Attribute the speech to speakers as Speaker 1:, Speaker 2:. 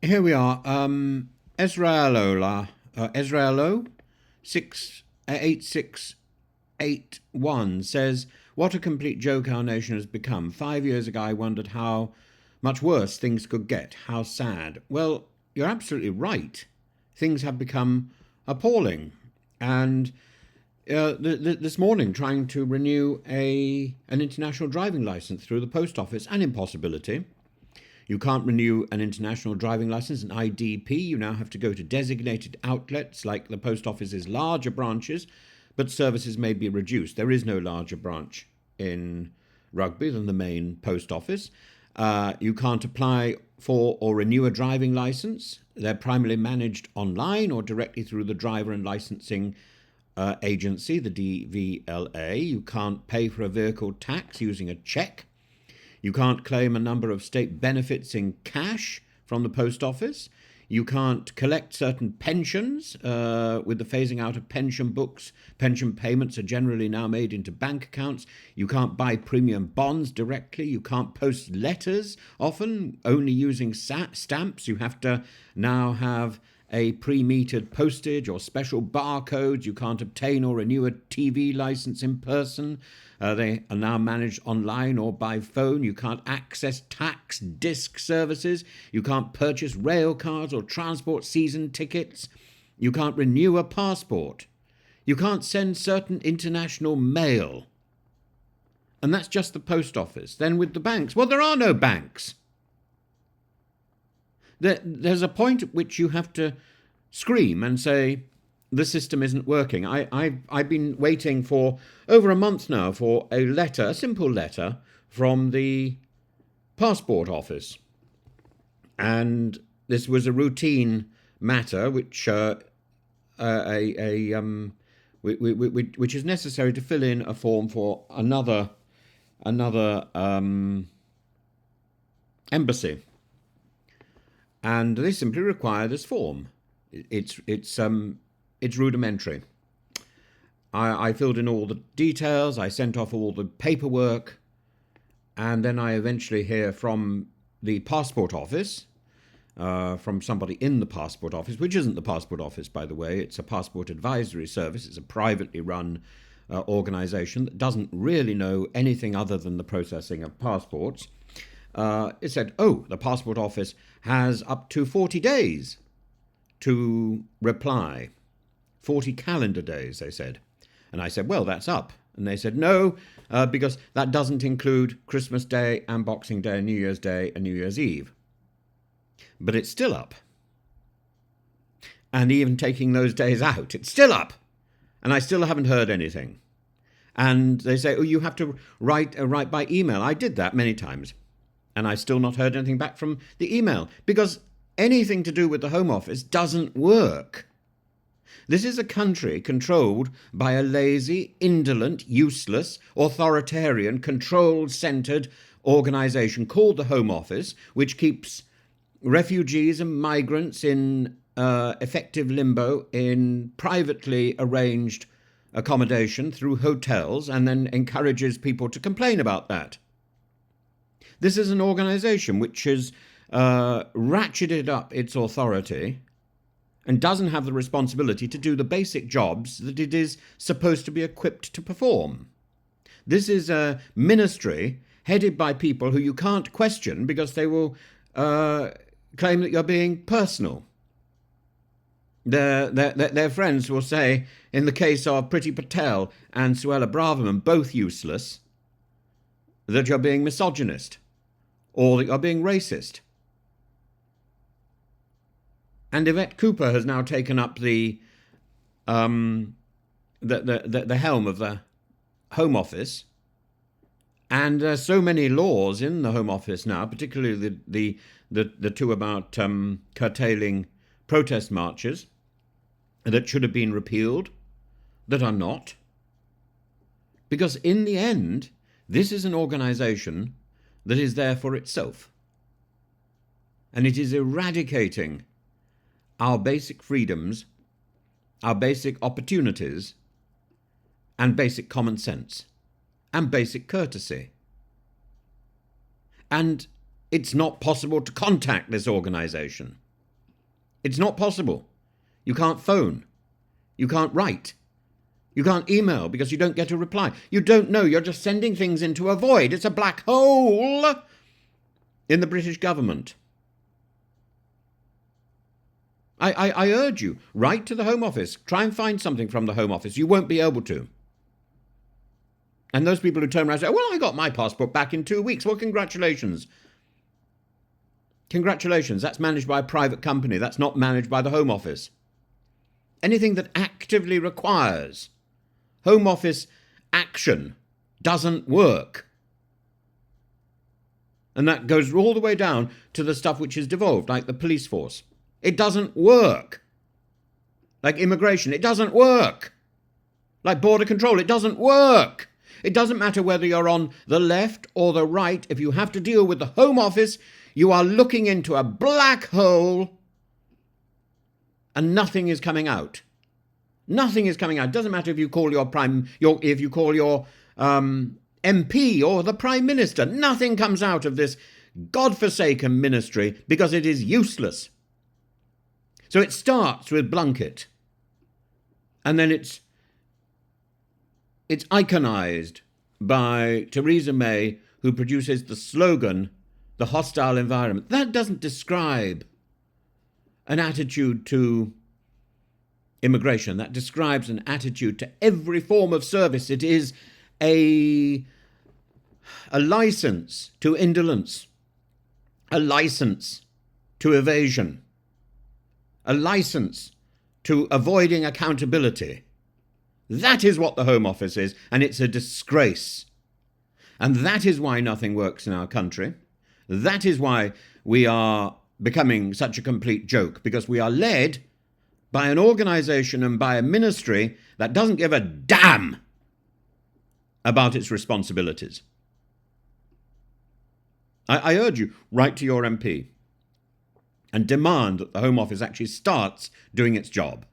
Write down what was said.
Speaker 1: Here we are. Ezraelo 8681 says, "What a complete joke our nation has become. 5 years ago, I wondered how much worse things could get. How sad." Well, you're absolutely right. Things have become appalling. And this morning, trying to renew an international driving license through the post office, an impossibility. You can't renew an international driving license, an IDP. You now have to go to designated outlets like the post office's larger branches, but services may be reduced. There is no larger branch in Rugby than the main post office. You can't apply for or renew a driving license. They're primarily managed online or directly through the driver and licensing agency, the DVLA. You can't pay for a vehicle tax using a cheque. You can't claim a number of state benefits in cash from the post office. You can't collect certain pensions. With the phasing out of pension books, pension payments are generally now made into bank accounts. You can't buy premium bonds directly. You can't post letters, often only using stamps. You have to now have a pre-metered postage or special barcodes. You can't obtain or renew a TV license in person. They are now managed online or by phone. You can't access tax disc services. You can't purchase rail cards or transport season tickets. You can't renew a passport. You can't send certain international mail. And that's just the post office. Then with the banks, well, there are no banks. There's a point at which you have to scream and say, the system isn't working. I've been waiting for over a month now for a letter, a simple letter, from the passport office. And this was a routine matter which which is necessary to fill in a form for another embassy. And they simply require this form. It's rudimentary. I filled in all the details, I sent off all the paperwork, and then I eventually hear from the passport office, from somebody in the passport office, which isn't the passport office, by the way. It's a passport advisory service. It's a privately run organisation that doesn't really know anything other than the processing of passports. It said, the passport office has up to 40 days to reply. 40 calendar days, they said. And I said, well, that's up. And they said, no, because that doesn't include Christmas Day and Boxing Day, New Year's Day and New Year's Eve. But it's still up. And even taking those days out, it's still up. And I still haven't heard anything. And they say, you have to write by email. I did that many times. And I still not heard anything back from the email. Because anything to do with the Home Office doesn't work. This is a country controlled by a lazy, indolent, useless, authoritarian, control-centred organisation called the Home Office, which keeps refugees and migrants in effective limbo in privately arranged accommodation through hotels and then encourages people to complain about that. This is an organisation which has ratcheted up its authority and doesn't have the responsibility to do the basic jobs that it is supposed to be equipped to perform. This is a ministry headed by people who you can't question because they will claim that you're being personal. Their friends will say, in the case of Priti Patel and Suella Braverman, both useless, that you're being misogynist or that you're being racist. And Yvette Cooper has now taken up the helm of the Home Office, and there's so many laws in the Home Office now, particularly the two about curtailing protest marches, that should have been repealed, that are not. Because in the end, this is an organisation that is there for itself, and it is eradicating our basic freedoms, our basic opportunities, and basic common sense, and basic courtesy. And it's not possible to contact this organisation. It's not possible. You can't phone. You can't write. You can't email because you don't get a reply. You don't know. You're just sending things into a void. It's a black hole in the British government. I urge you, write to the Home Office. Try and find something from the Home Office. You won't be able to. And those people who turn around and say, well, I got my passport back in 2 weeks. Well, congratulations. Congratulations. That's managed by a private company. That's not managed by the Home Office. Anything that actively requires Home Office action doesn't work. And that goes all the way down to the stuff which is devolved, like the police force. It doesn't work. Like immigration, it doesn't work. Like border control, it doesn't work. It doesn't matter whether you're on the left or the right. If you have to deal with the Home Office, you are looking into a black hole and nothing is coming out. Nothing is coming out. It doesn't matter if you call your MP or the Prime Minister. Nothing comes out of this godforsaken ministry because it is useless. So it starts with Blunkett, and then it's iconized by Theresa May, who produces the slogan, the hostile environment. That doesn't describe an attitude to immigration. That describes an attitude to every form of service. It is a license to indolence, a license to evasion, a license to avoiding accountability. That is what the Home Office is, and it's a disgrace. And that is why nothing works in our country. That is why we are becoming such a complete joke, because we are led by an organisation and by a ministry that doesn't give a damn about its responsibilities. I urge you, write to your MP and demand that the Home Office actually starts doing its job.